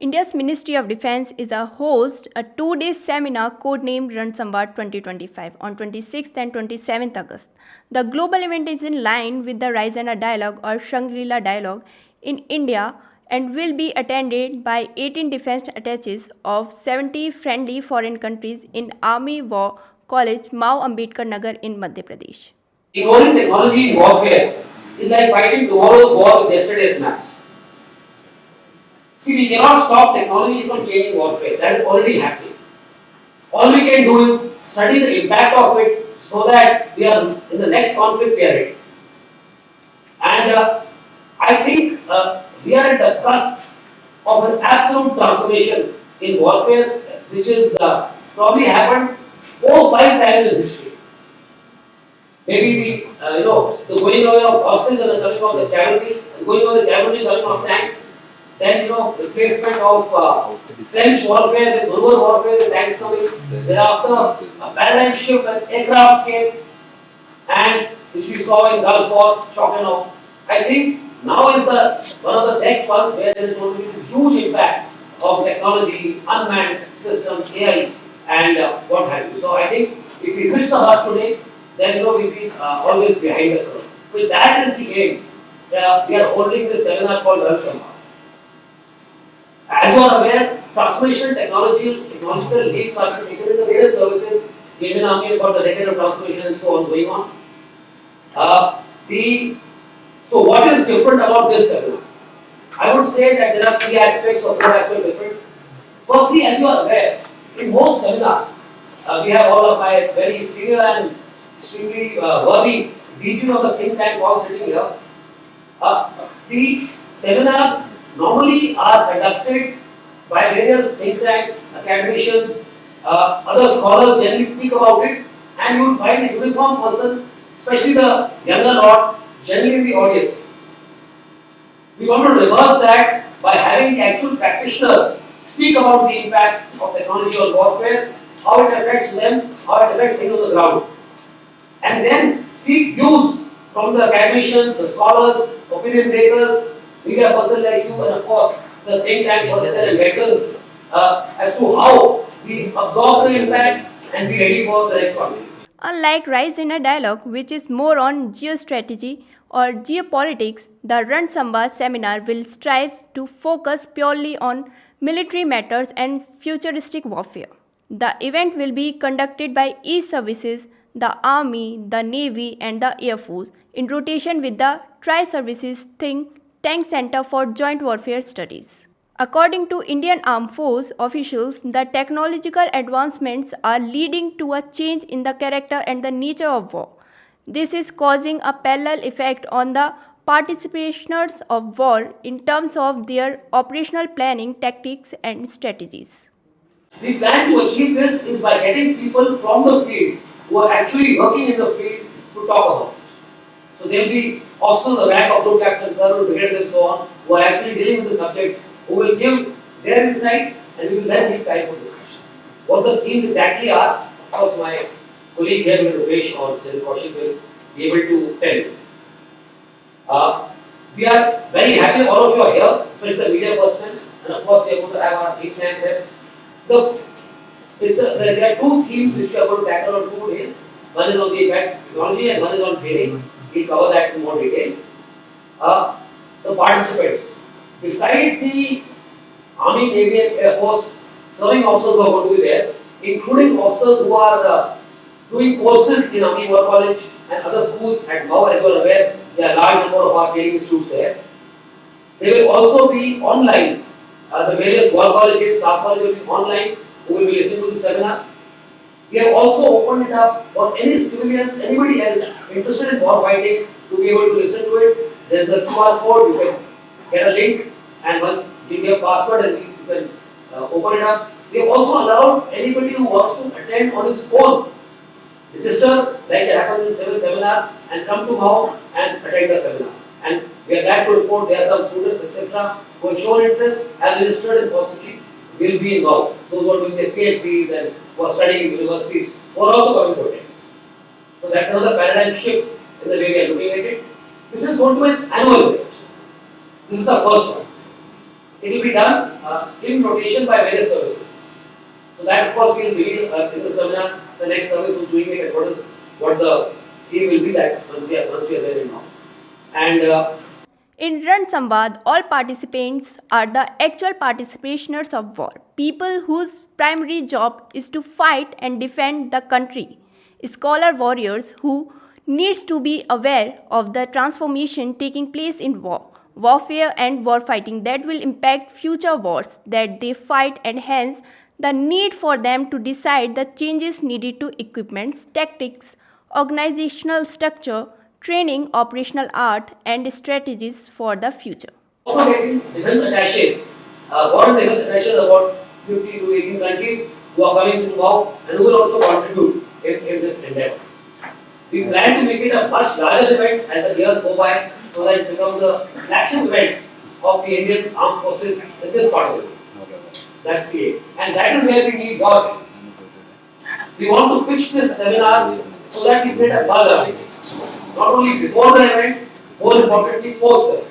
India's Ministry of Defense is a host a two-day seminar codenamed Ran Samvad 2025 on 26th and 27th August. The global event is in line with the Raisina Dialogue or Shangri-La Dialogue in India and will be attended by 18 defense attaches of 70 friendly foreign countries in Army War College Mhow, Ambedkar Nagar in Madhya Pradesh. Ignoring technology in warfare is like fighting tomorrow's war with yesterday's maps. See, we cannot stop technology from changing warfare. That is already happening. All we can do is study the impact of it so that we are in the next conflict we are ready. And I think we are at the cusp of an absolute transformation in warfare, which is probably happened 4 or 5 times in history. Maybe the going away of horses and the coming of the cavalry, going away of the cavalry, coming of tanks, then replacement of French warfare with maneuver warfare with tanks coming. Thereafter, a paradigm shift when aircrafts came, and which we saw in Gulf War, shock and awe. I think now is the one of the next ones where there is going to be this huge impact of technology, unmanned systems, AI, and what have you. So I think if we miss the bus today, then we'll be always behind the curve. But that is the aim. We are holding this seminar called Ran Samvad. As you are aware, transformational technological leaps have been taken in the various services. The Indian Army has got the decade of transformation and so on going on. So what is different about this seminar? I would say that there are 3 aspects or 4 aspects different. Firstly, as you are aware, in most seminars, we have all of my very senior and extremely worthy DG of the think tanks all sitting here. The seminars normally are conducted by various think tanks, academicians, other scholars generally speak about it, and you will find a uniform person, especially the younger lot, generally in the audience. We want to reverse that by having the actual practitioners speak about the impact of technology on warfare, how it affects them, how it affects things on the ground, and then seek views from the academicians, the scholars, opinion makers, media person like you, and of course the think tank personnel and veterans as to how we absorb the impact and be ready for the next conflict. Unlike Raisina Dialogue, which is more on geo-strategy or geopolitics, the Ran Samvad seminar will strive to focus purely on military matters and futuristic warfare. The event will be conducted by each services, the Army, the Navy, and the Air Force, in rotation with the Tri-Services Think Tank Center for Joint Warfare Studies. According to Indian Armed Force officials, the technological advancements are leading to a change in the character and the nature of war. This is causing a parallel effect on the participants of war in terms of their operational planning, tactics, and strategies. We plan to achieve this is by getting people from the field who are actually working in the field to talk about it. So there will be also the rank of group captain, colonel, brigadier, and so on, who are actually dealing with the subject, who will give their insights, and we will then give time for discussion. What the themes exactly are, of course, my colleague here, Rupesh or Kaushik, will be able to tell you. We are very happy all of you are here, especially the media personnel, and of course we are going to have our think tank reps. There are 2 themes which we are going to tackle on 2 days. One is on the impact technology and one is on training. We'll cover that in more detail. The participants, besides the Army, Navy, and Air Force serving officers who are going to be there, including officers who are doing courses in Army War College and other schools at Mhow, as you are aware, there are a large number of our training institutes there. They will also be online. The various war colleges, staff colleges will be online, who will be listening to the seminar. We have also opened it up for any civilians, anybody else interested in war fighting to be able to listen to it. There is a QR code, you can get a link, and once you give a password and you can open it up. We have also allowed anybody who wants to attend on his own, register like it happens in civil seminars, and come to Mhow and attend the seminar. And we are glad to report there are some students, etc., who have shown interest, have registered, and possibly will be involved. Those who are doing their PhDs and who are studying in universities who are also coming to attend. So that's another paradigm shift in the way we are looking at it. This is going to be an annual event. This is the first one. it will be done in rotation by various services. So that of course we will reveal in the seminar the next service who's doing it and what the theme will be that once we are there in now. And In Ran Samvad, all participants are the actual participationers of war, people whose primary job is to fight and defend the country. Scholar warriors who needs to be aware of the transformation taking place in warfare and warfighting that will impact future wars that they fight, and hence the need for them to decide the changes needed to equipments, tactics, organizational structure, training, operational art, and strategies for the future. also getting defense attaches. Foreign defense attaches about 50 to 18 countries who are coming to Mhow and who will also contribute in this endeavor. We plan to make it a much larger event as the years go by so that it becomes a flagship event of the Indian Armed Forces in this part of the world. That's the aim. And that is where we need your help. We want to pitch this seminar so that we create a buzz around it. Not only before the event, more importantly post the event.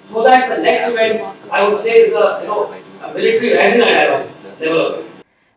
So that the next event, I would say, is a military Raisina Dialogue level of event.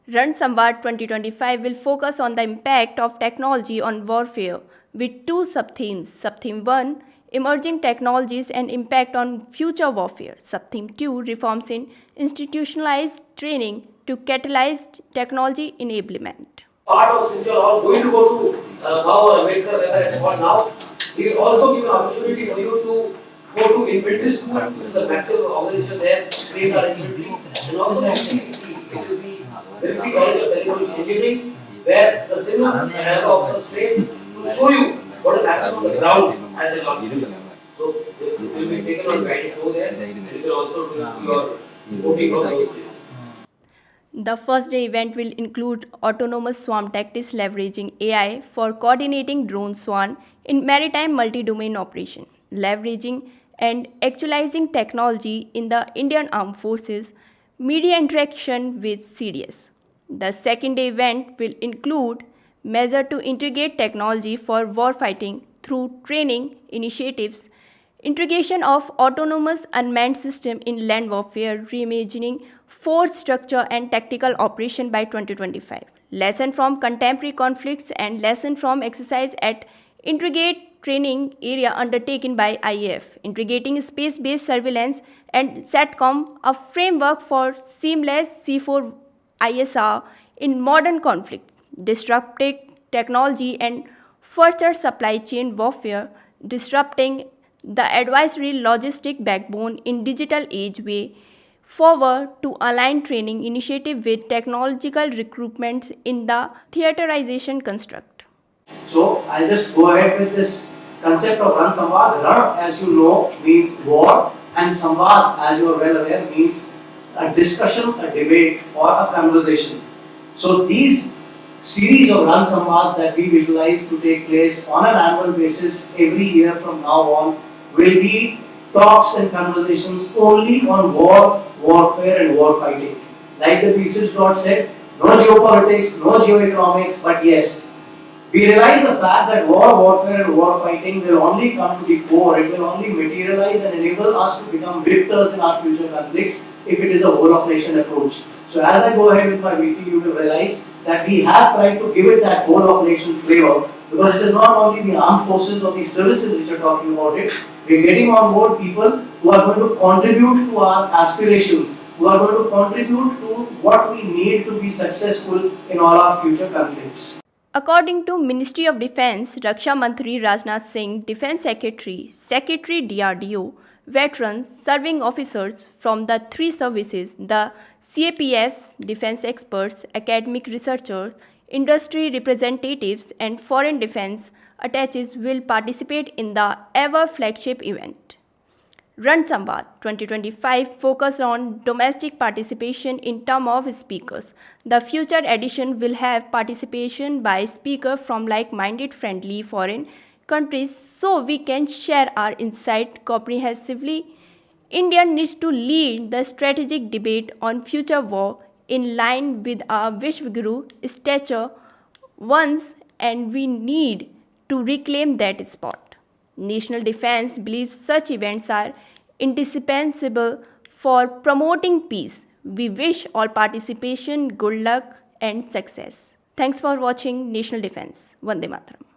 Ran Samvad 2025 will focus on the impact of technology on warfare with two sub-themes. Sub-theme 1, emerging technologies and impact on future warfare. Sub-theme 2, reforms in institutionalized training to catalyze technology enablement. Part of, since you are all going to go to Mhow or Ambedkar Nagar and what now, we will also give an opportunity for you to go to infantry school, which is a massive organization there, train our infantry, and also MCPT, which is the Military College of Technology Engineering, where the civil and air officers train to show you what is happening on the ground as a launch. So you will be taken on guided tour there, and you can also do your reporting from those places. The first day event will include autonomous swarm tactics leveraging AI for coordinating drone swarm in maritime multi-domain operation, leveraging and actualizing technology in the Indian Armed Forces, media interaction with CDS. The second day event will include measures to integrate technology for warfighting through training initiatives, integration of autonomous unmanned system in land warfare, reimagining force structure and tactical operation by 2025. Lesson from contemporary conflicts and lesson from exercise at integrate training area undertaken by IAF, integrating space-based surveillance and SATCOM, a framework for seamless C4 ISR in modern conflict, disrupting technology and further supply chain warfare, disrupting the advisory logistic backbone in digital age way forward to align training initiative with technological recruitments in the theaterization construct. So I'll just go ahead with this concept of Ran Samvad. Ran, as you know, means war, and Samvad, as you are well aware, means a discussion, a debate, or a conversation. So these series of Ran Samvads that we visualize to take place on an annual basis every year from now on will be talks and conversations only on war, warfare, and war fighting. Like the thesis dot said, no geopolitics, no geoeconomics, but yes, we realize the fact that war, warfare, and war fighting will only come to the fore, it will only materialize and enable us to become victors in our future conflicts if it is a whole of nation approach. So as I go ahead with my briefing, you will realize that we have tried to give it that whole of nation flavor, because it is not only the armed forces or the services which are talking about it, we are getting on board people who are going to contribute to our aspirations, who are going to contribute to what we need to be successful in all our future conflicts. According to Ministry of Defense, Raksha Mantri Rajnath Singh, Defense Secretary, Secretary DRDO, veterans, serving officers from the three services, the CAPFs, defense experts, academic researchers, industry representatives, and foreign defense attaches will participate in the ever flagship event. Ran Samvad 2025 focused on domestic participation in terms of speakers. The future edition will have participation by speakers from like-minded friendly foreign countries so we can share our insight comprehensively. India needs to lead the strategic debate on future war in line with our Vishwaguru stature once, and we need to reclaim that spot. National Defense believes such events are indispensable for promoting peace. We wish all participation good luck and success. Thanks for watching National Defense. Vande Mataram.